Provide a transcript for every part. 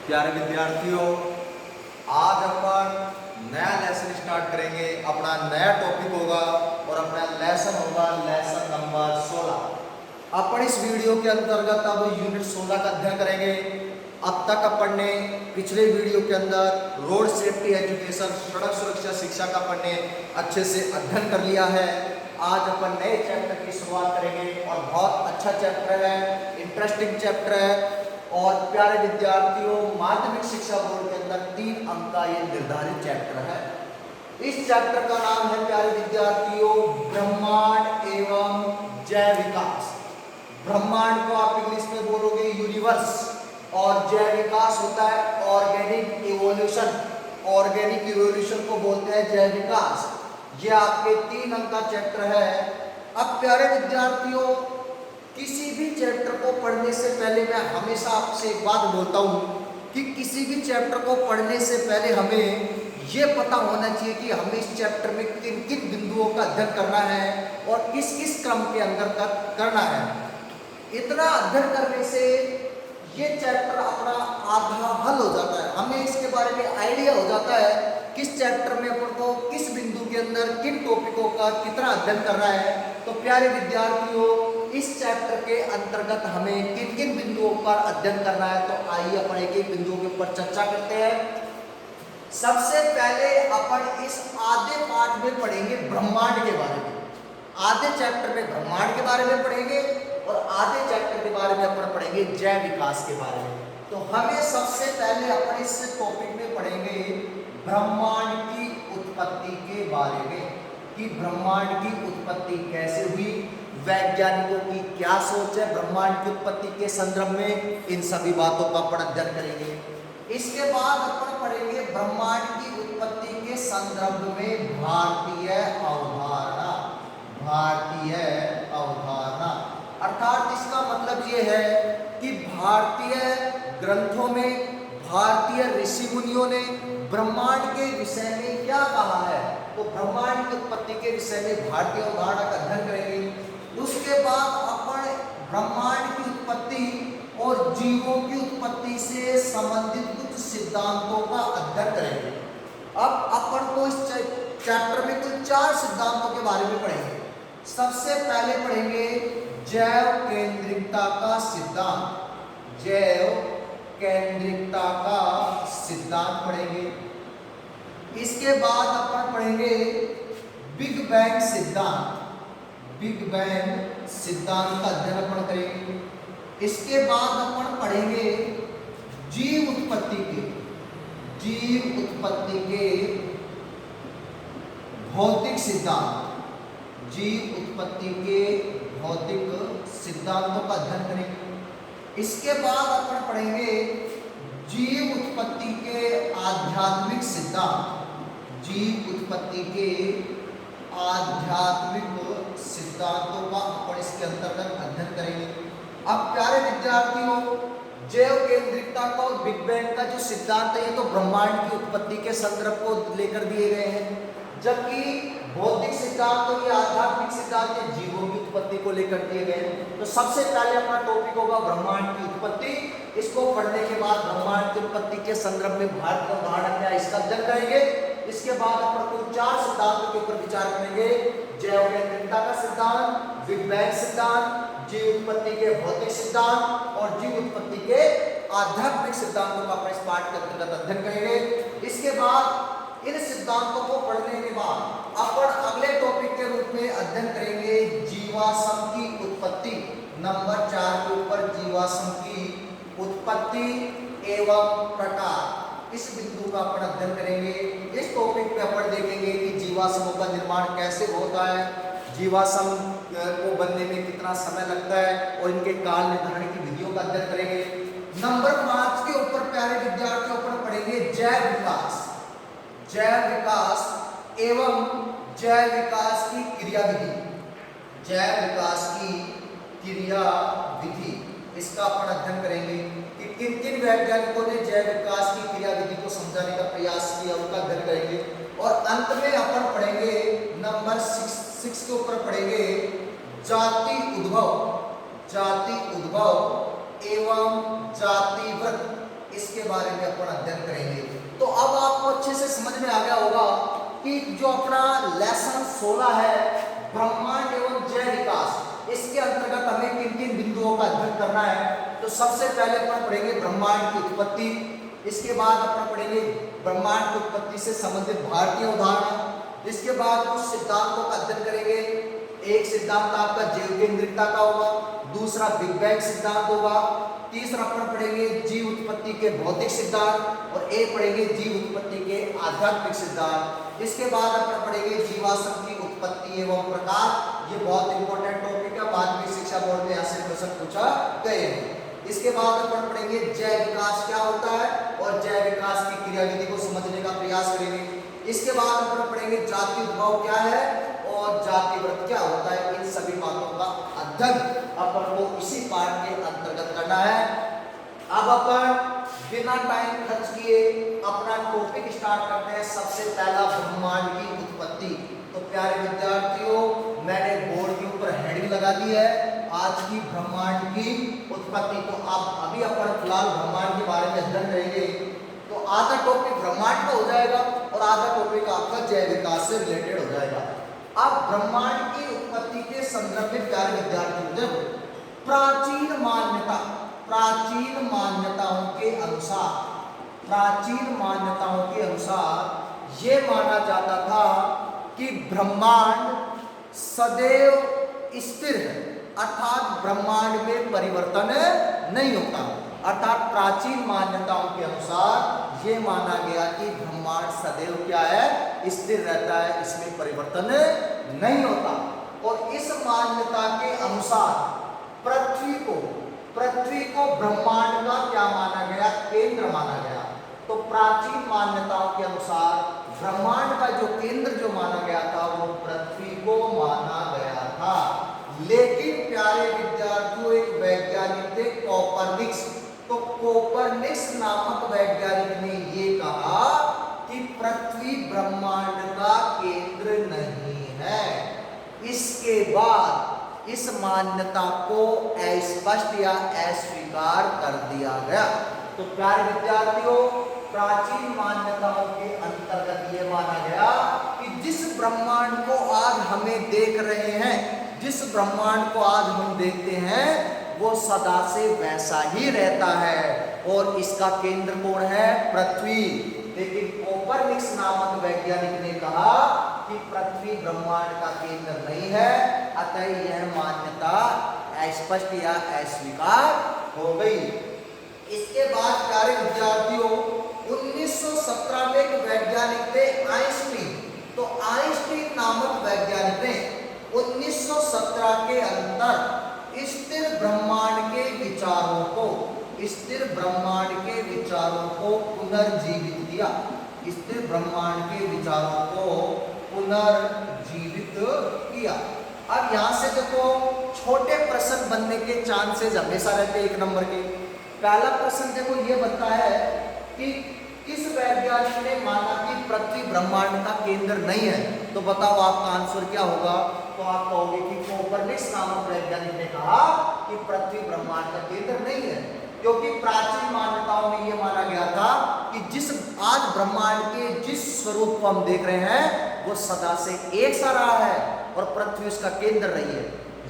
प्यारे विद्यार्थियों, आज अपन नया लेसन स्टार्ट करेंगे। अपना नया टॉपिक होगा और अपना लेसन होगा लेसन नंबर 16। अपन इस वीडियो के अंतर्गत अब यूनिट 16 का अध्ययन करेंगे। अब तक अपन ने पिछले वीडियो के अंदर रोड सेफ्टी एजुकेशन, सड़क सुरक्षा शिक्षा का अपन ने अच्छे से अध्ययन कर लिया है। आज अपन नए चैप्टर की शुरुआत करेंगे और बहुत अच्छा चैप्टर है, इंटरेस्टिंग चैप्टर है। और प्यारे विद्यार्थियों, माध्यमिक शिक्षा बोर्ड के अंदर 3 अंक का ये निर्धारित चैप्टर है। इस चैप्टर का नाम है प्यारे विद्यार्थियों ब्रह्मांड एवं जैव विकास। ब्रह्मांड को आप इंग्लिश में बोलोगे यूनिवर्स, और जैव विकास होता है ऑर्गेनिक इवोल्यूशन। ऑर्गेनिक इवोल्यूशन को बोलते हैं जैव विकास। ये आपके 3 अंक का चैप्टर है। अब प्यारे विद्यार्थियों, किसी भी चैप्टर को पढ़ने से पहले मैं हमेशा आपसे एक बात बोलता हूँ कि किसी भी चैप्टर को पढ़ने से पहले हमें ये पता होना चाहिए कि हमें इस चैप्टर में किन किन बिंदुओं का अध्ययन करना है और किस किस क्रम के अंदर करना है। इतना अध्ययन करने से ये चैप्टर अपना आधा हल हो जाता है। हमें इसके बारे में आइडिया हो जाता है किस चैप्टर में अपन को किस बिंदु के अंदर किन टॉपिकों का कितना अध्ययन करना है। तो प्यारे विद्यार्थियों, इस चैप्टर के अंतर्गत हमें किन किन बिंदुओं पर अध्ययन करना है, तो आइए अपन एक एक बिंदुओं के ऊपर चर्चा करते हैं। सबसे पहले अपन इस आधे पाठ में पढ़ेंगे ब्रह्मांड के बारे में। आधे चैप्टर में ब्रह्मांड के बारे में पढ़ेंगे और आधे चैप्टर के बारे में अपन पढ़ेंगे जैव विकास के बारे में। तो हमें सबसे पहले अपन इस टॉपिक में पढ़ेंगे ब्रह्मांड की उत्पत्ति के बारे में, कि ब्रह्मांड की उत्पत्ति कैसे हुई, वैज्ञानिकों की क्या सोच है ब्रह्मांड की उत्पत्ति के संदर्भ में। इन सभी बातों का अपन अध्ययन करेंगे। इसके बाद अपन पढ़ेंगे ब्रह्मांड की उत्पत्ति के संदर्भ में भारतीय अवधारणा। भारतीय अवधारणा अर्थात इसका मतलब ये है कि भारतीय ग्रंथों में भारतीय ऋषि मुनियों ने ब्रह्मांड के विषय में क्या कहा है। तो ब्रह्मांड की उत्पत्ति के विषय में भारतीय अवधारणा का अध्ययन करेंगे। उसके बाद अपन ब्रह्मांड की उत्पत्ति और जीवों की उत्पत्ति से संबंधित कुछ सिद्धांतों का अध्ययन करेंगे। अब अपन को इस चैप्टर में कुल 4 सिद्धांतों के बारे में पढ़ेंगे। सबसे पहले पढ़ेंगे जैव केंद्रिकता का सिद्धांत। जैव केंद्रिकता का सिद्धांत पढ़ेंगे। इसके बाद अपन पढ़ेंगे बिग बैंग सिद्धांत। बिग बैंग सिद्धांत का अध्ययन अपन करेंगे। इसके बाद अपन पढ़ेंगे जीव उत्पत्ति के भौतिक सिद्धांत। जीव उत्पत्ति के भौतिक सिद्धांतों का अध्ययन करेंगे। इसके बाद अपन पढ़ेंगे जीव उत्पत्ति के आध्यात्मिक सिद्धांत। जीव उत्पत्ति के आध्यात्मिक सिद्धांतों का अपन इसके अंतर्गत अध्ययन करेंगे। अब प्यारे विद्यार्थियों, जैव केंद्रिकता का और बिग बैंग का जो सिद्धांत है ये तो ब्रह्मांड की उत्पत्ति के संदर्भ को लेकर दिए गए हैं, जबकि भौतिक सिद्धांत और ये आध्यात्मिक सिद्धांत ये जीवों की उत्पत्ति को लेकर दिए गए हैं। तो सबसे पहले अपना टॉपिक होगा ब्रह्मांड की उत्पत्ति। इसको पढ़ने के बाद ब्रह्मांड की उत्पत्ति के संदर्भ में भारतीय अवधारणा क्या है इसका अध्ययन करेंगे। इसके बाद अपन कुल 4 सिद्धांतों के ऊपर विचार करेंगे। जैव केंद्रिकता का सिद्धांत, बिग बैंग सिद्धांत, जीव उत्पत्ति के भौतिक सिद्धांत और जीव उत्पत्ति के आध्यात्मिक सिद्धांतों का अपन इस पाठ के अंतर्गत अध्ययन करेंगे। इसके बाद इन सिद्धांतों को पढ़ने के बाद अपन अगले टॉपिक के रूप में अध्ययन करेंगे जीवाश्म की उत्पत्ति। नंबर 4 के ऊपर जीवाश्म की उत्पत्ति एवं प्रकार, इस बिंदु का अपन अध्ययन करेंगे। इस टॉपिक पे अपन देखेंगे कि जीवाश्मों का निर्माण कैसे होता है, जीवाश्म को बनने में कितना समय लगता है और इनके काल निर्धारण की विधियों का अध्ययन करेंगे। नंबर 5 के ऊपर प्यारे विद्यार्थियों पर पढ़ेंगे जैव विकास। जैव विकास एवं जैव विकास की क्रिया विधि। जैव विकास की क्रिया विधि, इसका अपन अध्ययन करेंगे कि किन किन वैज्ञानिकों ने जैव विकास की क्रिया विधि को समझाने का प्रयास किया, उनका अध्ययन करेंगे। और अंत में अपन पढ़ेंगे नंबर 6 के ऊपर पढ़ेंगे जाति उद्भव। जाति उद्भव एवं जातिवृत्त इसके बारे में अपन अध्ययन करेंगे। तो अब आपको अच्छे से समझ में आ गया होगा कि जो अपना लेसन 16 है ब्रह्मांड एवं जय विकास, इसके अंतर्गत हमें किन किन बिंदुओं का अध्ययन करना है। तो सबसे पहले अपन पढ़ेंगे ब्रह्मांड की उत्पत्ति, इसके बाद अपन पढ़ेंगे ब्रह्मांड की उत्पत्ति से संबंधित भारतीय उदाहरण, इसके बाद कुछ सिद्धांतों का अध्ययन करेंगे। एक सिद्धांत आपका जैव केंद्रिकता का होगा, दूसरा बिग बैंग सिद्धांत होगा, तीसरा अपन पढ़ेंगे जीव उत्पत्ति के भौतिक सिद्धांत और एक पढ़ेंगे जीव उत्पत्ति के आध्यात्मिक सिद्धांत। इसके बाद अपन पढ़ेंगे जीवाश्म की उत्पत्ति एवं प्रकार। ये बहुत इंपॉर्टेंट टॉपिक है, माध्यमिक शिक्षा बोर्ड में ऐसे प्रश्न पूछा गए हैं। इसके बाद अपन पढ़ेंगे जैव विकास क्या होता है और जैव विकास की क्रियाविधि को समझने का प्रयास करेंगे। इसके बाद अपन पढ़ेंगे जाति उद्भव क्या है और जाति व्रत क्या होता है। इन सभी बातों का अध्ययन अपन को इसी पाठ के अंतर्गत करना है। अब अपन बिना टाइम खर्च किए अपना टॉपिक स्टार्ट करते हैं। सबसे पहला ब्रह्मांड की उत्पत्ति। तो प्यारे विद्यार्थियों, मैंने बोर्ड के ऊपर हेडिंग लगा दी है आज की ब्रह्मांड की उत्पत्ति। तो अब अभी अपन फिलहाल ब्रह्मांड के बारे में अध्ययन करेंगे। तो आधा टॉपिक ब्रह्मांड का हो जाएगा और आधा टॉपिक आपका जैव विकास से रिलेटेड हो जाएगा। अब ब्रह्मांड की उत्पत्ति के संदर्भ में प्यारे विद्यार्थियों, देखो प्राचीन मान्यताओं के अनुसार ये माना जाता था कि ब्रह्मांड सदैव स्थिर है, अर्थात ब्रह्मांड में परिवर्तन नहीं होता। अर्थात प्राचीन मान्यताओं के अनुसार ये माना गया कि ब्रह्मांड सदैव क्या है, स्थिर रहता है, इसमें परिवर्तन नहीं होता। और इस मान्यता के अनुसार पृथ्वी को ब्रह्मांड का क्या माना गया, केंद्र माना गया। तो प्राचीन मान्यताओं के अनुसार ब्रह्मांड का जो केंद्र जो माना गया था वो पृथ्वी को माना गया था। लेकिन प्यारे विद्यार्थियों, एक वैज्ञानिक थे कोपरनिकस। तो कोपरनिकस नामक वैज्ञानिक ने ये कहा कि पृथ्वी ब्रह्मांड का केंद्र नहीं है। इसके बाद इस मान्यता को अस्पष्ट या अस्वीकार कर दिया गया। तो प्यारे विद्यार्थियों, प्राचीन मान्यताओं के अंतर्गत ये माना गया कि जिस ब्रह्मांड को आज हमें देख रहे हैं, जिस ब्रह्मांड को आज हम देखते हैं, वो सदा से वैसा ही रहता है और इसका केंद्र कौन है, पृथ्वी। लेकिन कोपरनिकस नामक वैज्ञानिक ने कहा कि पृथ्वी ब्रह्मांड का केंद्र नहीं है, अतः यह मान्यता अस्पष्ट या अस्वीकार हो गई। इसके बाद प्यारे विद्यार्थियों, 1917 में एक वैज्ञानिक थे आइंस्टीन। तो आइंस्टीन नामक वैज्ञानिक ने 1917 के अंदर स्थिर ब्रह्मांड के विचारों को पुनर्जीवित किया। स्थिर ब्रह्मांड के विचारों को पुनर्जीवित किया। अब यहाँ से देखो, छोटे प्रश्न बनने के चांसेस हमेशा रहते हैं 1 नंबर के। पहला प्रश्न देखो ये बनता है कि किस वैज्ञानिक ने माना कि पृथ्वी ब्रह्मांड का केंद्र नहीं है। तो बताओ आपका आंसर क्या होगा। तो आप कहोगे कि कोपरनिकस नामक वैज्ञानिक ने कहा कि पृथ्वी ब्रह्मांड का केंद्र नहीं है, क्योंकि प्राचीन मान्यताओं में यह माना गया था कि जिस आज ब्रह्मांड के जिस स्वरूप को हम देख रहे हैं वो सदा से एक सा रहा है और पृथ्वी उसका केंद्र रही है।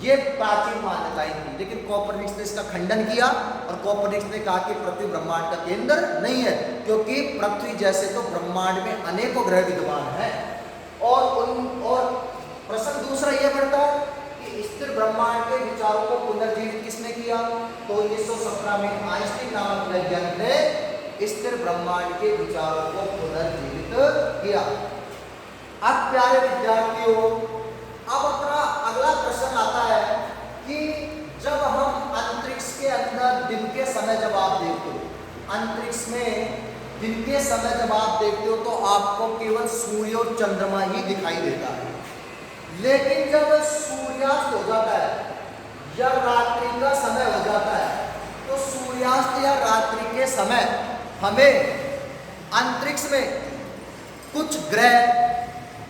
ये प्राचीन मान्यताएं थी। लेकिन कोपरनिकस ने इसका खंडन किया और कोपरनिकस ने कहा कि पृथ्वी ब्रह्मांड का केंद्र नहीं है, क्योंकि पृथ्वी जैसे तो ब्रह्मांड में अनेकों ग्रह विद्यमान हैं। और प्रश्न दूसरा यह बढ़ता है कि स्थिर ब्रह्मांड के विचारों को पुनर्जीवित किसने किया। तो 1917 में आइंस्टीन नामक वैज्ञानिक ने स्थिर ब्रह्मांड के विचारों को पुनर्जीवित किया। अब प्यारे विद्यार्थियों, अब अपना अगला प्रश्न आता है कि जब हम अंतरिक्ष के अंदर दिन के समय जब आप देखते हो, अंतरिक्ष में दिन के समय जब आप देखते हो तो आपको केवल सूर्य और चंद्रमा ही दिखाई देता है। लेकिन जब सूर्यास्त हो जाता है या रात्रि का समय हो जाता है, तो सूर्यास्त या रात्रि के समय हमें अंतरिक्ष में कुछ ग्रह,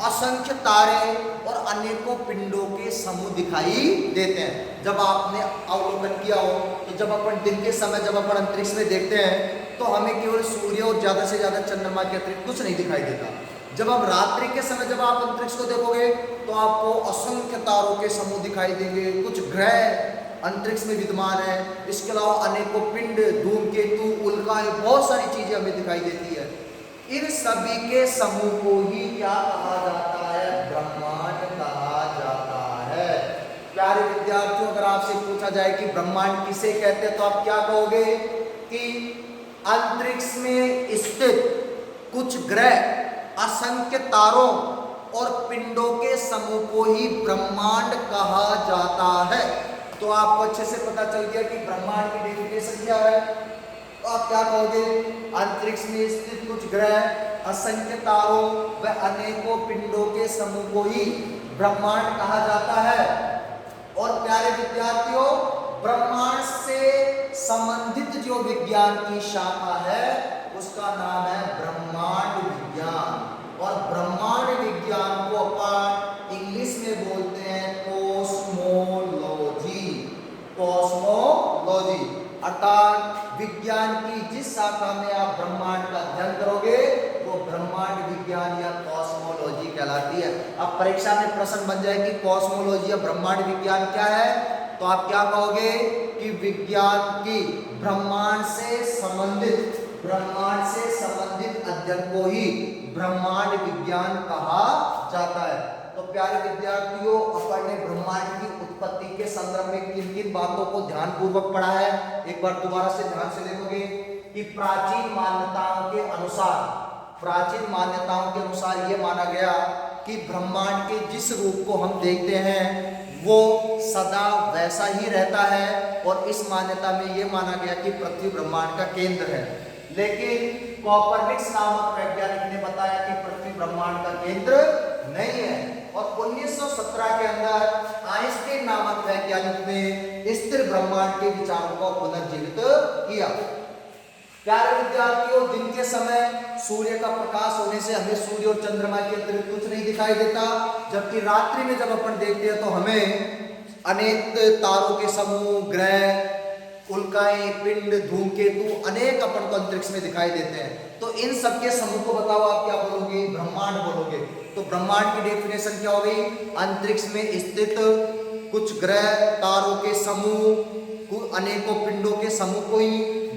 असंख्य तारे और अनेकों पिंडों के समूह दिखाई देते हैं। जब आपने अवलोकन किया हो तो जब अपन दिन के समय जब अपन अंतरिक्ष में देखते हैं तो हमें केवल सूर्य और ज्यादा से ज्यादा चंद्रमा के अतिरिक्त कुछ नहीं दिखाई देता। जब हम रात्रि के समय जब आप अंतरिक्ष को देखोगे तो आपको असंख्य तारों के समूह दिखाई देंगे, कुछ ग्रह अंतरिक्ष में विद्यमान है, इसके अलावा अनेकों पिंड, धूमकेतु, उल्काएं, बहुत सारी चीजें हमें दिखाई देती है। इन सभी के समूह को ही क्या कहा जाता है? ब्रह्मांड कहा जाता है। प्यारे विद्यार्थियों, अगर आपसे पूछा जाए कि ब्रह्मांड किसे कहते हैं तो आप क्या कहोगे? कि अंतरिक्ष में स्थित कुछ ग्रह, असंख्य तारों और पिंडों के समूह को ही ब्रह्मांड कहा जाता है। तो आपको अच्छे से पता चल गया कि ब्रह्मांड की डेफिनेशन क्या है। तो आप क्या कहोगे? अंतरिक्ष में स्थित कुछ ग्रह, असंख्य तारों व अनेकों पिंडों के समूह को ही ब्रह्मांड कहा जाता है। और प्यारे विद्यार्थियों, ब्रह्मांड से संबंधित जो विज्ञान की शाखा है उसका नाम है ब्रह्मांड विज्ञान। और ब्रह्मांड विज्ञान को अपन इंग्लिश में बोलते हैं कॉस्मोलॉजी। कॉस्मोलॉजी अर्थात विज्ञान की जिस शाखा में आप ब्रह्मांड का अध्ययन करोगे वो ब्रह्मांड विज्ञान या कॉस्मोलॉजी कहलाती है। अब परीक्षा में प्रश्न बन जाए कि कॉस्मोलॉजी या ब्रह्मांड विज्ञान क्या है, तो आप क्या कहोगे? कि विज्ञान की ब्रह्मांड से संबंधित अध्ययन को ही ब्रह्मांड विज्ञान कहा जाता है। तो प्यारे विद्यार्थियों, अपन ने ब्रह्मांड की उत्पत्ति के संदर्भ में किन किन बातों को ध्यान पूर्वक पढ़ा है, एक बार दोबारा से ध्यान से देखोगे कि प्राचीन मान्यताओं के अनुसार यह माना गया कि ब्रह्मांड के जिस रूप को हम देखते हैं वो सदा वैसा ही रहता है। और इस मान्यता में यह माना गया कि पृथ्वी ब्रह्मांड का केंद्र है। लेकिन कॉपरनिकस नामक वैज्ञानिक ने बताया कि पृथ्वी ब्रह्मांड का केंद्र नहीं है। और 1917 के अंदर आइंस्टीन नामक वैज्ञानिक ने स्थिर ब्रह्मांड के विचारों को पुनर्जीवित किया। प्यारे विद्यार्थियों, दिन के समय सूर्य का प्रकाश होने से हमें सूर्य और चंद्रमा के अतिरिक्त कुछ नहीं दिखाई देता, जबकि रात्रि में जब अपन देखते हैं तो हमें अनेक तारों के समूह, ग्रह, उल्काएं, पिंड, धूमकेतु अनेक अपन को अंतरिक्ष में दिखाई देते हैं। तो इन सब के समूह को बताओ, आप क्या बोलोगे? ब्रह्मांड बोलोगे। तो ब्रह्मांड की डेफिनेशन क्या हो गई? अंतरिक्ष में स्थित कुछ ग्रह, तारों के समूह, अनेकों पिंडों के समूह को ही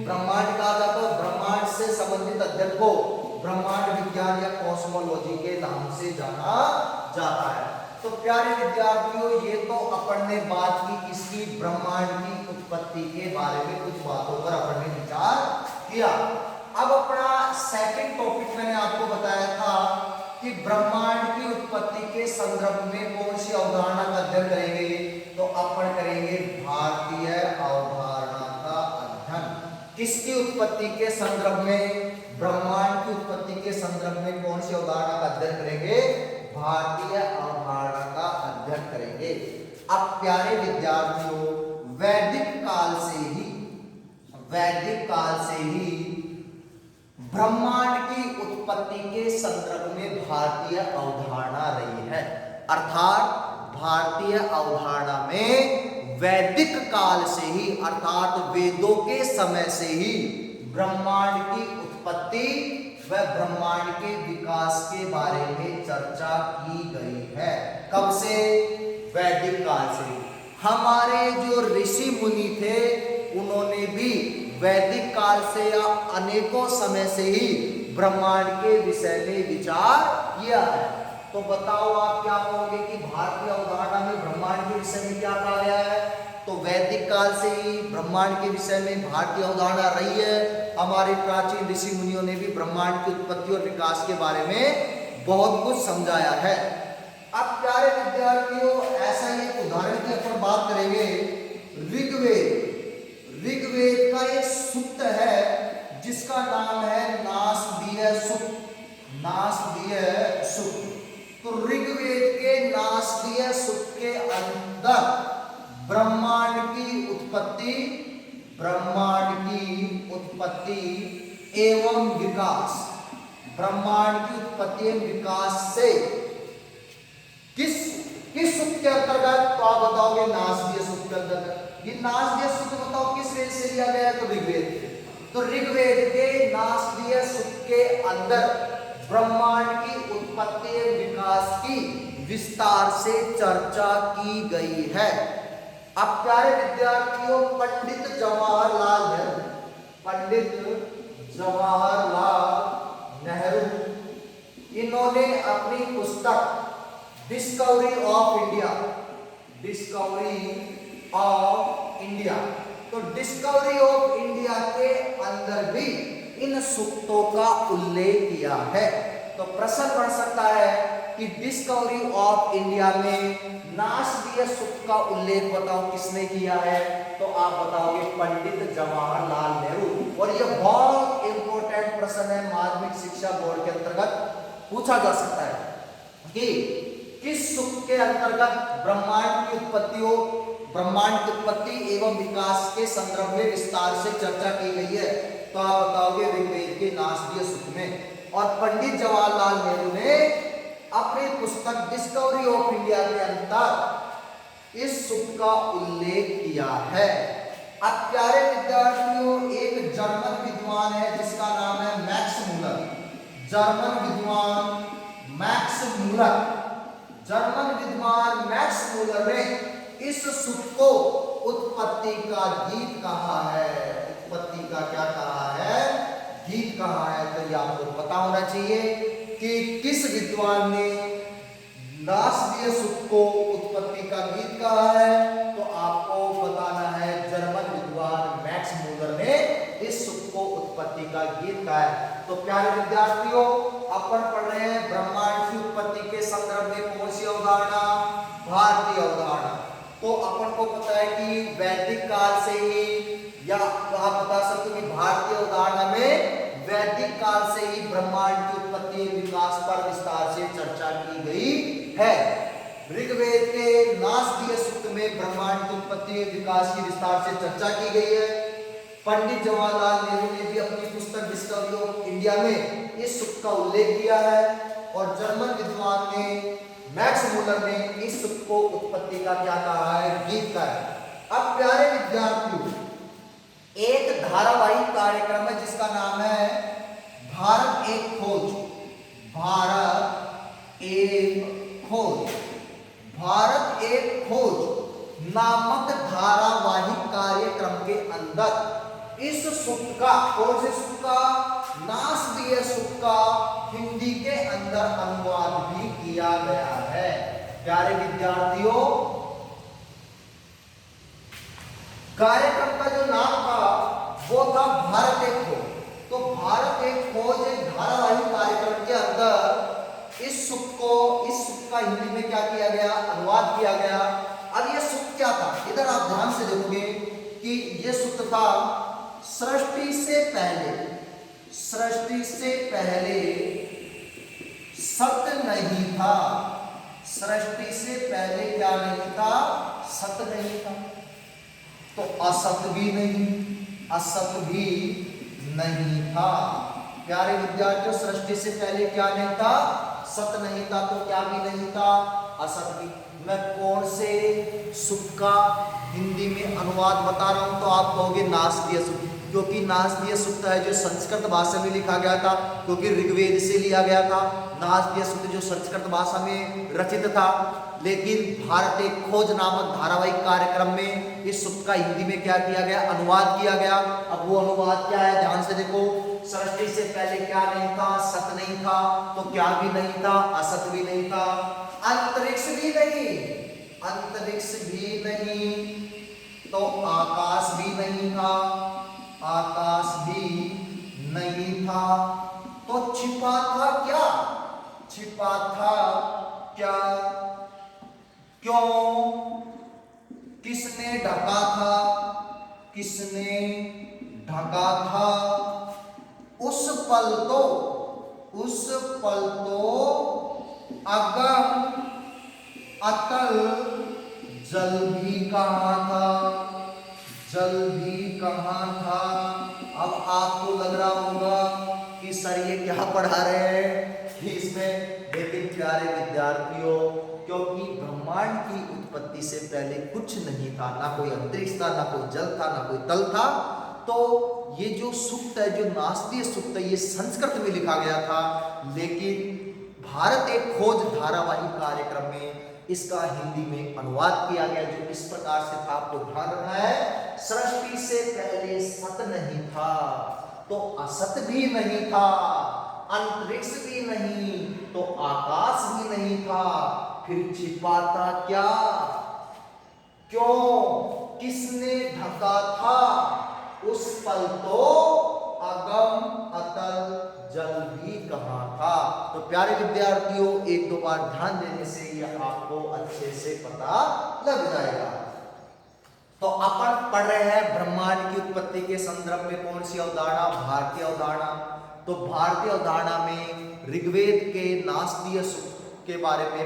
ब्रह्मांड कहा जाता है। ब्रह्मांड से संबंधित अध्ययन को ब्रह्मांड विज्ञान या कॉस्मोलॉजी के नाम से जाना जाता है। तो प्यारे विद्यार्थियों, ये तो अपन ने बात की किसकी? ब्रह्मांड की उत्पत्ति के बारे में कुछ बातों पर अपन ने विचार किया। अब अपना सेकंड टॉपिक मैंने आपको बताया था कि ब्रह्मांड की उत्पत्ति के संदर्भ में कौन सी अवधारणा का अध्ययन करेंगे? तो अपन करेंगे भारतीय अवधारणा का अध्ययन। किसकी उत्पत्ति के संदर्भ में? ब्रह्मांड की उत्पत्ति के संदर्भ में कौन सी अवधारणा का अध्ययन करेंगे? भारतीय अवधारणा का अध्ययन करेंगे। अब प्यारे विद्यार्थियों, वैदिक काल से ही ब्रह्मांड की उत्पत्ति के संदर्भ में भारतीय अवधारणा रही है। अर्थात भारतीय अवधारणा में वैदिक काल से ही, अर्थात वेदों के समय से ही ब्रह्मांड की उत्पत्ति व ब्रह्मांड के विकास के बारे में चर्चा की गई है। कब से? वैदिक काल से। हमारे जो ऋषि मुनि थे उन्होंने भी वैदिक काल से या अनेकों समय से ही ब्रह्मांड के विषय में विचार किया है। तो बताओ, आप क्या कहोगे कि भारतीय अवधारणा में ब्रह्मांड के विषय में क्या कहा गया है? तो वैदिक काल से ही ब्रह्मांड के विषय में भारतीय अवधारणा रही है। हमारे प्राचीन ऋषि मुनियों ने भी ब्रह्मांड की उत्पत्ति और विकास के बारे में बहुत कुछ समझाया है। अब प्यारे विद्यार्थियों, ऐसा ही एक उदाहरण की अपन बात करेंगे। ऋग्वेद का एक सूक्त है जिसका नाम है नासदीय सूक्त। तो ऋग्वेद के नासदीय सूक्त के अंदर ब्रह्मांड की उत्पत्ति एवं विकास, ब्रह्मांड की उत्पत्ति एवं विकास से किस सूक्त के अंतर्गत? तो आप बताओगे नासदीय सूक्त के अंतर्गत। ये नासदीय सूक्त बताओ किस वेद से लिया गया है? तो ऋग्वेद। तो ऋग्वेद के नासदीय सूक्त के अंदर ब्रह्मांड की उत्पत्ति एवं विकास की विस्तार से चर्चा की गई है। अब प्यारे विद्यार्थियों, पंडित जवाहरलाल नेहरू इन्होंने अपनी पुस्तक डिस्कवरी ऑफ इंडिया, तो डिस्कवरी ऑफ इंडिया के अंदर भी इन सूक्तों का उल्लेख किया है। तो प्रश्न बन सकता है कि डिस्कवरी ऑफ इंडिया में नासदीय सूक्त का उल्लेख बताओ किसने किया है, तो आप बताओगे पंडित जवाहरलाल नेहरू। और यह बहुत इंपॉर्टेंट प्रश्न है, माध्यमिक शिक्षा बोर्ड के अंतर्गत पूछा जा सकता है कि किस सूक्त के अंतर्गत ब्रह्मांड की उत्पत्ति एवं विकास के संदर्भ में विस्तार से चर्चा की गई है, तो आप बताओगे ऋग्वेद के नासदीय सूक्त में। और पंडित जवाहरलाल नेहरू ने अपनी पुस्तक डिस्कवरी ऑफ इंडिया के अंदर इस सूक्त का उल्लेख किया है। अब प्यारे विद्यार्थियों, एक जर्मन विद्वान है जिसका नाम है मैक्स मूलर। जर्मन विद्वान मैक्स मूलर ने इस सूक्त को उत्पत्ति का गीत कहा है। उत्पत्ति का क्या कहा है? गीत कहा है। तो ये आपको पता होना चाहिए कि किस विद्वान ने नासदीय सूक्त को उत्पत्ति का गीत कहा है, तो आपको बताना है जर्मन विद्वान मैक्स मूलर ने इस सूक्त को उत्पत्ति का गीत कहा है। तो प्यारे विद्यार्थियों, अपन पढ़ रहे हैं ब्रह्मांड की उत्पत्ति के संदर्भ में कौन सी अवधारणा? भारतीय अवधारणा। तो अपन को पता है कि वैदिक काल से ही, या आप बता सकते हो कि भारतीय अवधारणा में वैदिक काल से ही ब्रह्मांड की उत्पत्ति विकास पर विस्तार से चर्चा की गई है। ऋग्वेद के नासदीय सूक्त में ब्रह्मांड की उत्पत्ति विकास की विस्तार से चर्चा की गई है। पंडित जवाहरलाल नेहरू ने भी अपनी पुस्तक डिस्कवरी ऑफ इंडिया में इस सूक्त का उल्लेख किया है, और जर्मन विद्वान ने मैक्स मूलर ने इस सूक्त को उत्पत्ति का क्या कहा है? गीत का है। अब प्यारे विद्यार्थियों, एक धारावाहिक कार्यक्रम है जिसका नाम है भारत एक खोज। भारत एक खोज नामक धारावाहिक कार्यक्रम के अंदर इस सूक्त का, कौन से सूक्त का? नासदीय सूक्त का हिंदी के अंदर अनुवाद भी किया गया है। प्यारे विद्यार्थियों, कार्यक्रम का जो नाम था वो था भारत एक खोज। तो भारत एक खोज एक धारावाहिक कार्यक्रम के अंदर इस सूक्त का हिंदी में क्या किया गया? अनुवाद किया गया। अब ये सूक्त क्या था? इधर आप ध्यान से देखोगे कि ये सूक्त था सृष्टि से पहले सत्य नहीं था। सृष्टि से पहले क्या नहीं था? सत्य नहीं था। तो असत भी नहीं था। प्यारे विद्यार्थियों, सृष्टि से पहले क्या नहीं था? सत्य नहीं था। तो क्या भी नहीं था? असत भी। मैं कौन से सूक्त का हिंदी में अनुवाद बता रहा हूं, तो आप कहोगे नासदीय सूक्त, क्योंकि नासदीय सूक्त है जो संस्कृत भाषा में लिखा गया था, क्योंकि ऋग्वेद से लिया गया था। नासदीय सूक्त जो संस्कृत भाषा में रचित था, लेकिन भारत एक खोज नामक धारावाहिक कार्यक्रम में इस सूक्त का हिंदी में क्या किया गया? अनुवाद किया गया। अब वो अनुवाद क्या है? ध्यान से देखो। सृष्टि से पहले क्या नहीं था? सत्य नहीं था। तो क्या भी नहीं था? असत भी नहीं था। अंतरिक्ष भी नहीं, तो आकाश भी नहीं था। तो छिपा था क्या? क्यों? किसने ढका था? उस पल तो अगम अतल जल भी कहाँ था? अब आपको लग रहा होगा कि सर ये क्या पढ़ा रहे हैं इसमें, लेकिन प्यारे विद्यार्थियों, क्योंकि ब्रह्मांड की उत्पत्ति से पहले कुछ नहीं था, ना कोई अंतरिक्ष था, ना कोई जल था, ना कोई तल था। तो ये जो सूक्त है, जो नास्तीय सूक्त है, ये संस्कृत में लिखा गया था, लेकिन भारत एक खोज धारावाहिक कार्यक्रम में इसका हिंदी में अनुवाद किया गया, जो इस प्रकार से था। आपको ध्यान रखना है, सृष्टि से पहले सत नहीं था, तो असत भी नहीं था, अंतरिक्ष भी नहीं, तो आकाश भी नहीं था, फिर छिपा था क्या? क्यों? किसने ढका था? उस पल तो अगम अतल जल भी कहा था। तो प्यारे विद्यार्थियों, एक दो बार ध्यान देने से यह आपको अच्छे से पता लग जाएगा। तो अपन पढ़ रहे हैं ब्रह्मांड की उत्पत्ति के संदर्भ में कौन सी अवधारणा? भारतीय अवधारणा। तो भारतीय अवधारणा में ऋग्वेद के नास्तीय सूक्त के बारे में,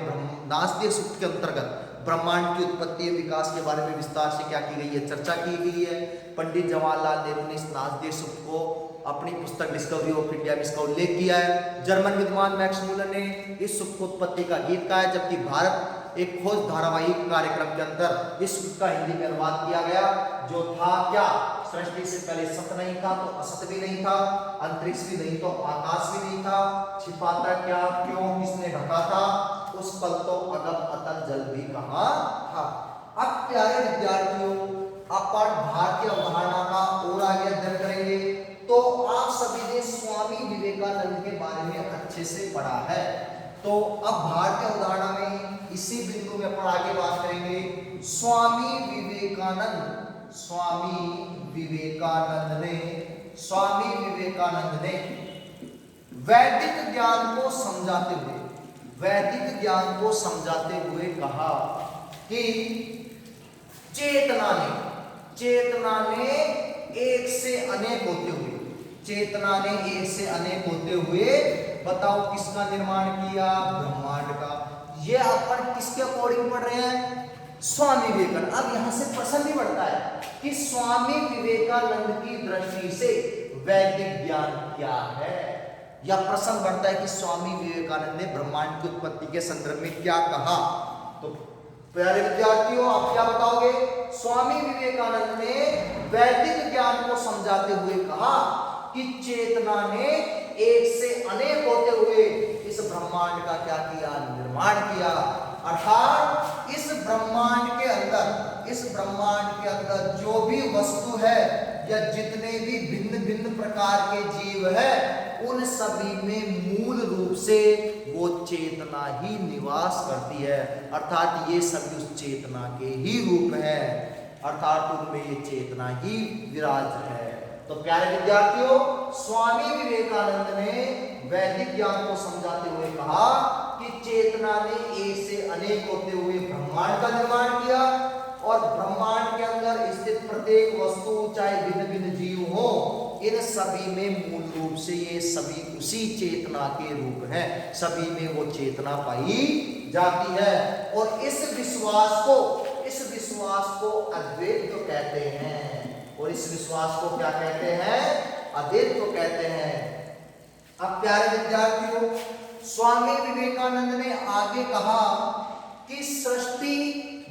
नास्तीय सूक्त के अंतर्गत ब्रह्मांड की उत्पत्ति विकास के बारे में विस्तार से क्या की गई है? चर्चा की गई है। पंडित जवाहरलाल नेहरू ने इस नास्तीय सूक्त को अपनी पुस्तक डिस्कवरी ऑफ इंडिया में इसका उल्लेख किया है। जर्मन विद्वान मैक्स मूलर ने इस सूक्तोत्पत्ति का गीत गाया, जबकि भारत एक खोज धारावाहिक कार्यक्रम के अंदर इस सूक्त का हिंदी में अनुवाद किया गया, जो था क्या? सृष्टि से पहले सत नहीं था, तो असत भी नहीं था, अंतरिक्ष भी नहीं, तो आकाश भी नहीं था, छिपा था क्या? क्यों? किसने ढका था? उस पल तो अगम अतल जल भी कहा था। अब प्यारे विद्यार्थियों, अपन भारतीय अवधारणा का और आगे अध्ययन करेंगे। तो आप सभी ने स्वामी विवेकानंद के बारे में अच्छे से पढ़ा है। तो अब भारतीय अवधारणा में इसी बिंदु में अपन आगे बात करेंगे। स्वामी विवेकानंद ने वैदिक ज्ञान को समझाते हुए कहा कि चेतना ने एक से अनेक होते हुए बताओ किसका निर्माण किया? ब्रह्मांड का। ये अपन किसके अकॉर्डिंग पढ़ रहे हैं? स्वामी विवेकानंद। अब यहां से प्रश्न भी बढ़ता है कि स्वामी विवेकानंद की दृष्टि से वैदिक ज्ञान क्या है? या प्रश्न बढ़ता है कि स्वामी विवेकानंद ने ब्रह्मांड की उत्पत्ति के संदर्भ में क्या कहा? तो प्यारे विद्यार्थियों, आप क्या बताओगे? स्वामी विवेकानंद ने वैदिक ज्ञान को समझाते हुए कहा कि चेतना ने एक से अनेक होते हुए इस ब्रह्मांड का क्या किया? निर्माण किया। अर्थात इस ब्रह्मांड के अंदर जो भी वस्तु है या जितने भी भिन्न भिन्न प्रकार के जीव है, उन सभी में मूल रूप से वो चेतना ही निवास करती है। अर्थात ये सभी उस चेतना के ही रूप है, अर्थात उनमें ये चेतना ही विराज है। तो प्यारे विद्यार्थियों, स्वामी विवेकानंद ने वैदिक ज्ञान को समझाते हुए कहा कि चेतना ने एक से अनेक होते हुए ब्रह्मांड का निर्माण किया, और ब्रह्मांड के अंदर स्थित प्रत्येक वस्तु, चाहे भिन्न भिन्न जीव हो, इन सभी में मूल रूप से ये सभी उसी चेतना के रूप हैं। सभी में वो चेतना पाई जाती है। और इस विश्वास को अद्वैत कहते हैं। और इस विश्वास को क्या कहते हैं? अद्वैत कहते हैं। अब प्यारे विद्यार्थियों, स्वामी विवेकानंद ने आगे कहा कि सृष्टि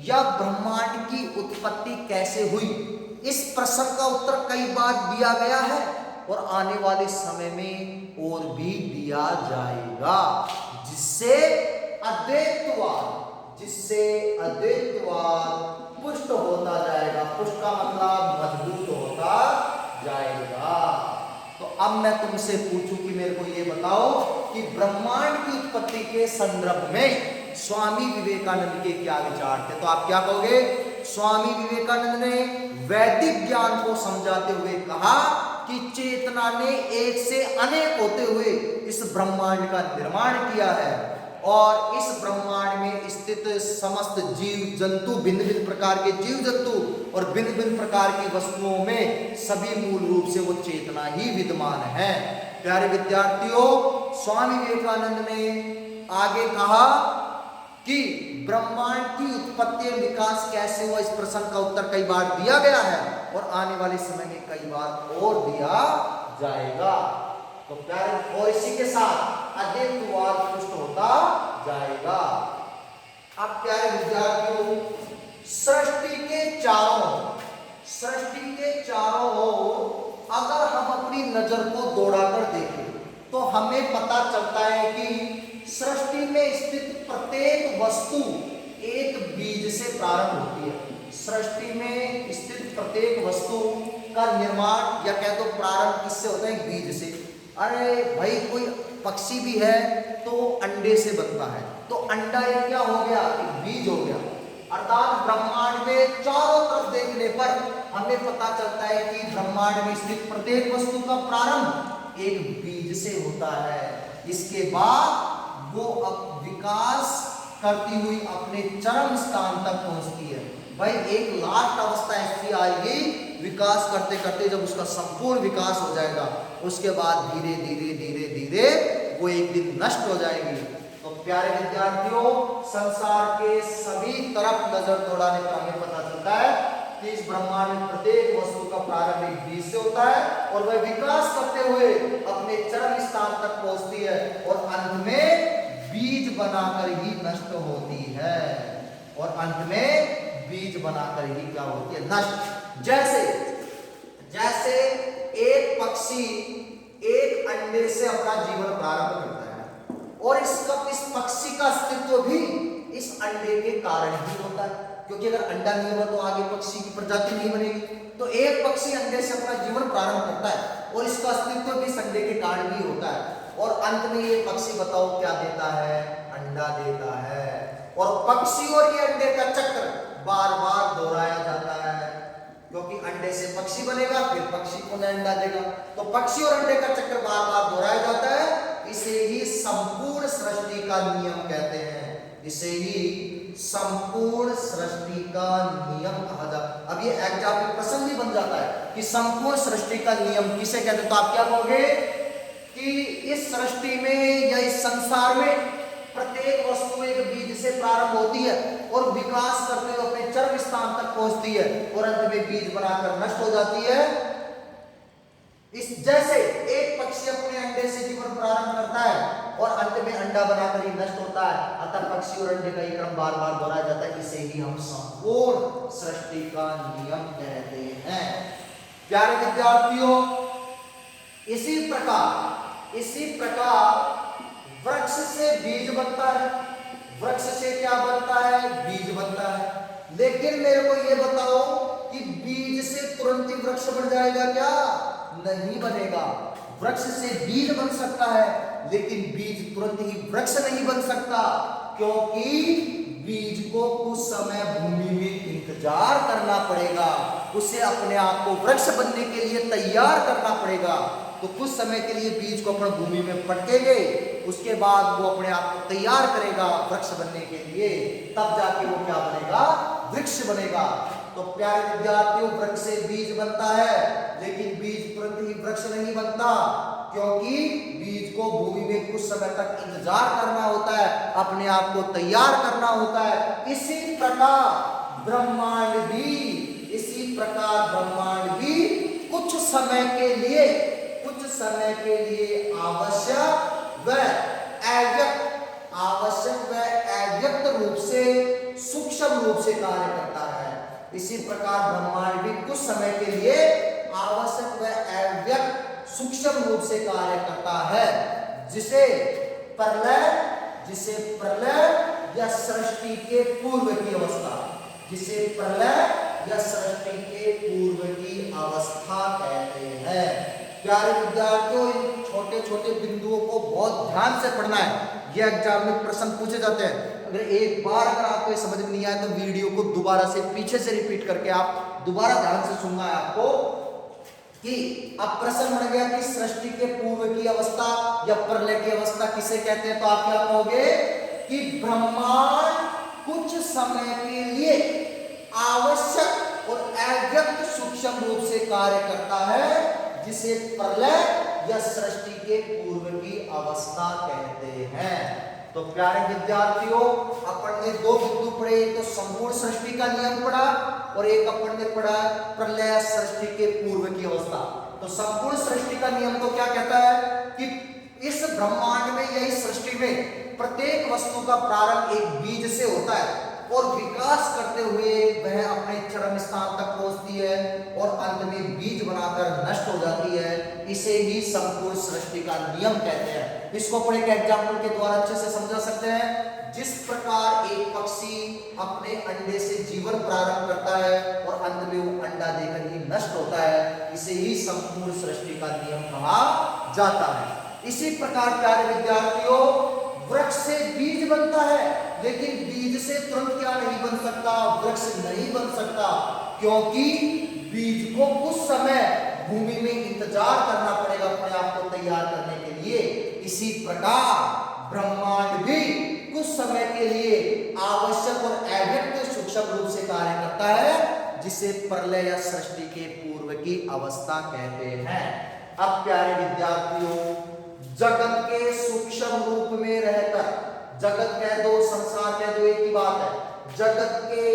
या ब्रह्मांड की उत्पत्ति कैसे हुई? इस प्रश्न का उत्तर कई बार दिया गया है और आने वाले समय में और भी दिया जाएगा, जिससे अद्वैतवाद पुष्ट होता जाएगा। पुष्ट का मतलब मजबूत होता जाएगा। तो अब मैं तुमसे पूछूं कि मेरे को ये बताओ कि ब्रह्मांड की उत्पत्ति के संदर्भ में स्वामी विवेकानंद के क्या विचार थे? तो आप क्या कहोगे? स्वामी विवेकानंद ने वैदिक ज्ञान को समझाते हुए कहा कि चेतना ने एक से अनेक होते हुए इस ब्रह्मांड का निर्माण किया है, और इस ब्रह्मांड में स्थित समस्त जीव जंतु, भिन्न भिन्न प्रकार के जीव जंतु और भिन्न भिन्न प्रकार की वस्तुओं में सभी मूल रूप से वो चेतना ही विद्यमान है। प्यारे विद्यार्थियों, स्वामी विवेकानंद ने आगे कहा कि ब्रह्मांड की उत्पत्ति और विकास कैसे हुआ? इस प्रश्न का उत्तर कई बार दिया गया है और आने वाले समय में कई बार और दिया जाएगा। तो प्यारे, और इसी के साथ अद्वैतवाद पुष्ट होता जाएगा। अब प्यारे विद्यार्थियों, सृष्टि के चारों ओर अगर हम अपनी नजर को दौड़ाकर देखें तो हमें पता चलता है कि सृष्टि में स्थित प्रत्येक वस्तु एक बीज से प्रारंभ होती है। सृष्टि में स्थित प्रत्येक वस्तु का निर्माण या कह दो प्रारंभ किससे होता है? बीज से। अरे भाई कोई पक्षी भी है तो अंडे से बनता है, तो अंडा ये क्या हो गया? एक बीज हो गया। अर्थात ब्रह्मांड में चारों तरफ देखने पर हमें पता चलता है कि ब्रह्मांड में स्थित प्रत्येक वस्तु का प्रारंभ एक बीज से होता है। इसके बाद वो अब विकास करती हुई अपने चरम स्थान तक पहुंचती है। भाई एक लास्ट अवस्था ऐसी आएगी, विकास करते करते जब उसका संपूर्ण विकास हो जाएगा, उसके बाद धीरे धीरे धीरे धीरे वो एक दिन नष्ट हो जाएगी। तो प्यारे विद्यार्थियों, संसार के सभी तरफ नजर दौड़ाने पर हमें पता चलता है कि इस ब्रह्मांड में प्रत्येक वस्तु का प्रारंभ एक बीज से होता है और वह विकास करते हुए अपने चरम स्थान तक पहुंचती है और अंत में बीज बनाकर ही नष्ट होती है। और अंत में बीज बनाकर ही क्या होती है? नष्ट। जैसे जैसे एक पक्षी एक अंडे से अपना जीवन प्रारंभ करता है और इस पक्षी का अस्तित्व भी इस अंडे के कारण ही होता है, क्योंकि अगर अंडा नहीं होगा तो आगे पक्षी की प्रजाति नहीं बनेगी। तो एक पक्षी अंडे से अपना जीवन प्रारंभ करता है और इसका अस्तित्व भी इस अंडे के कारण ही होता है और अंत में ये पक्षी बताओ क्या देता है? अंडा देता है। और पक्षी और ये अंडे का चक्र बार बार दोहराया जाता है, क्योंकि अंडे से पक्षी बनेगा, फिर पक्षी को अंडा देगा। तो पक्षी और अंडे का चक्र बार बार दोहराया जाता है। इसे ही संपूर्ण सृष्टि का नियम कहते हैं। इसे ही संपूर्ण सृष्टि का नियम कहा जाता है। अब ये एग्जाम में प्रश्न भी बन जाता है कि संपूर्ण सृष्टि का नियम किसे कहते हैं? तो आप क्या कहोगे कि इस सृष्टि में या इस संसार में प्रत्येक वस्तु एक बीज से प्रारंभ होती है और विकास करते हुए अपने चरम स्थान तक पहुंचती है और अंत में बीज बनाकर नष्ट हो जाती है। इस जैसे एक पक्षी अपने अंडे से जीवन प्रारंभ करता है और अंत में अंडा बनाकर ही नष्ट होता है, अतः पक्षी और अंडे का ही क्रम बार बार दोहराया जाता है। इसे ही हम संपूर्ण सृष्टि का नियम कहते हैं। प्यारे विद्यार्थियों, इसी प्रकार वृक्ष से बीज बनता है। वृक्ष से क्या बनता है? बीज बनता है। लेकिन मेरे को ये बताओ कि बीज से तुरंत ही वृक्ष बन जाएगा क्या? नहीं बनेगा। वृक्ष से बीज बन सकता है लेकिन बीज तुरंत ही वृक्ष नहीं बन सकता, क्योंकि बीज को कुछ समय भूमि में इंतजार करना पड़ेगा। उसे अपने आप को वृक्ष बनने के लिए तैयार करना पड़ेगा। तो कुछ समय के लिए बीज को अपने भूमि में पटकेंगे, उसके बाद वो अपने आप को तैयार करेगा वृक्ष बनने के लिए, तब जाके वो क्या बनेगा? वृक्ष बनेगा। तो प्यारे विद्यार्थियों, वृक्ष से बीज बनता है लेकिन बीज तुरंत ही वृक्ष नहीं बनता, क्योंकि बीज को भूमि में कुछ समय तक इंतजार करना होता है, अपने आप को तैयार करना होता है। इसी प्रकार ब्रह्मांड भी कुछ समय के लिए आवश्यक व अव्यक्त रूप से सूक्ष्म रूप से कार्य करता है। इसी प्रकार ब्रह्मांड भी कुछ समय के लिए आवश्यक व अव्यक्त सूक्ष्म रूप से कार्य करता है, जिसे प्रलय या सृष्टि के पूर्व की अवस्था कहते हैं। प्यारे विद्यार्थियों, इन छोटे छोटे बिंदुओं को बहुत ध्यान से पढ़ना है। ये एग्जाम में प्रश्न पूछे जाते हैं। अगर एक बार आपको समझ में नहीं आया तो वीडियो को दोबारा से पीछे से रिपीट करके आप दोबारा ध्यान से सुनना है आपको कि अब प्रश्न बन गया कि सृष्टि के पूर्व की अवस्था या प्रलय की अवस्था किसे कहते हैं। तो आप क्या कहोगे कि ब्रह्मांड कुछ समय के लिए आवश्यक और अव्यक्त सूक्ष्म रूप से कार्य करता है, जिसे प्रलय या सृष्टि के पूर्व की अवस्था कहते हैं। तो प्यारे विद्यार्थियों, अपन ने दो बिंदु पढ़े, एक तो संपूर्ण सृष्टि का नियम पढ़ा और एक अपन ने पढ़ा प्रलय सृष्टि के पूर्व की अवस्था। तो संपूर्ण सृष्टि का नियम तो क्या कहता है कि इस ब्रह्मांड में या इस सृष्टि में प्रत्येक वस्तु का प्रारंभ एक बीज से होता है और विकास करते हुए वह अपने चरम स्थान तक पहुंचती है और अंत में बीज बनाकर नष्ट हो जाती है। इसे ही संपूर्ण सृष्टि का नियम कहते हैं। इसको अपने एक एग्जाम्पल के द्वारा अच्छे से समझा सकते हैं। जिस प्रकार एक पक्षी अपने अंडे से जीवन प्रारंभ करता है और अंत में वो अंडा देकर ही नष्ट होता है, इसे ही संपूर्ण सृष्टि का नियम कहा जाता है। इसी प्रकार प्यारे विद्यार्थियों, वृक्ष से बीज बनता है, लेकिन बीज से तुरंत क्या नहीं बन सकता, वृक्ष नहीं बन सकता, क्योंकि बीज को कुछ समय भूमि में इंतजार करना पड़ेगा अपने आप को तैयार करने के लिए। इसी प्रकार ब्रह्मांड भी कुछ समय के लिए आवश्यक और अव्यक्त सूक्ष्म रूप से कार्य करता है, जिसे प्रलय या सृष्टि के पूर्व की अवस्था कहते हैं। अब प्यारे विद्यार्थियों, जगत के सूक्ष्म रूप में रहकर, जगत कह दो संसार कह दो एक ही बात है, जगत के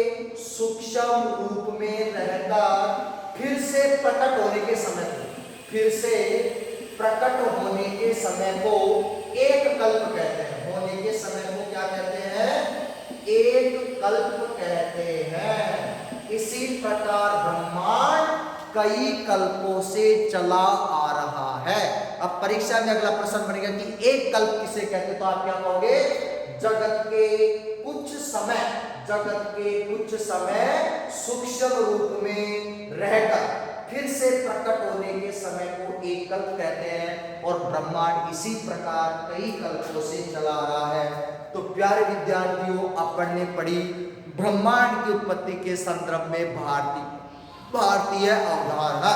सूक्ष्म रूप में रहकर फिर से प्रकट होने के समय को, फिर से प्रकट होने के समय को एक कल्प कहते हैं। होने के समय को क्या कहते हैं? एक कल्प कहते हैं। इसी प्रकार ब्रह्मांड कई कल्पों से चला आ रहा है। अब परीक्षा में अगला प्रश्न बनेगा कि एक कल्प किसे कहते, तो आप क्या कहोगे? जगत के कुछ समय, जगत के कुछ समय सूक्ष्म रूप में रहकर फिर से प्रकट होने के समय को एक कल्प कहते हैं। और ब्रह्मांड इसी प्रकार कई कल्पों से चला आ रहा है। तो प्यारे विद्यार्थियों, अपन ने पढ़ी ब्रह्मांड की उत्पत्ति के संदर्भ में भारतीय अवधारणा।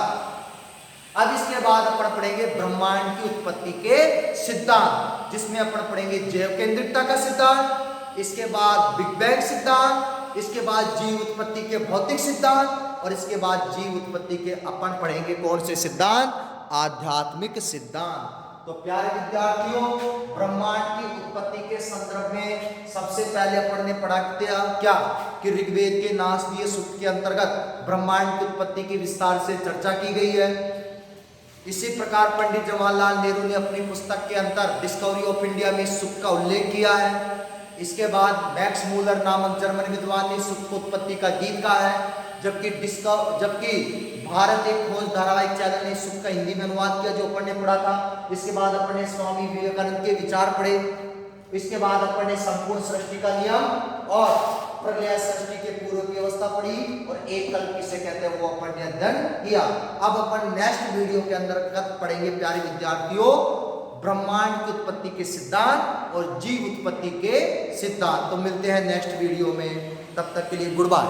अब इसके बाद अपन पढ़ेंगे ब्रह्मांड की उत्पत्ति के सिद्धांत, जिसमें अपन पढ़ेंगे जैव केंद्रितता का सिद्धांत, इसके बाद बिग बैंग सिद्धांत, इसके बाद जीव उत्पत्ति के भौतिक सिद्धांत, और इसके बाद जीव उत्पत्ति के अपन पढ़ेंगे कौन से सिद्धांत? आध्यात्मिक सिद्धांत। तो प्यारे विद्यार्थियों, ब्रह्मांड की उत्पत्ति के संदर्भ में सबसे पहले अपन ने पढ़ा क्या कि ऋग्वेद के नासदीय सूक्त के अंतर्गत ब्रह्मांड की उत्पत्ति की विस्तार से चर्चा की गई है। इसी प्रकार पंडित जवाहरलाल नेहरू ने अपनी पुस्तक के अंदर डिस्कवरी ऑफ इंडिया में सूक्त का उल्लेख किया है। इसके बाद मैक्स मूलर नामक जर्मन विद्वान ने सूक्त को उत्पत्ति का गीत कहा है। जबकि भारत एक खोज धारावाहिक चैनल ने सूक्त का हिंदी में अनुवाद किया, जो अपन ने पढ़ा था। इसके बाद अपन ने स्वामी विवेकानंद के विचार पढ़े। इसके बाद अपन ने संपूर्ण सृष्टि का नियम और प्रलय सृष्टि के पूर्व की अवस्था पढ़ी, और एक कल्प किसे कहते हैं वो अपन ने अध्ययन किया। अब अपन नेक्स्ट वीडियो के अंदर पढ़ेंगे प्यारे विद्यार्थियों ब्रह्मांड की उत्पत्ति के सिद्धांत और जीव उत्पत्ति के सिद्धांत। तो मिलते हैं नेक्स्ट वीडियो में, तब तक के लिए गुड बाय।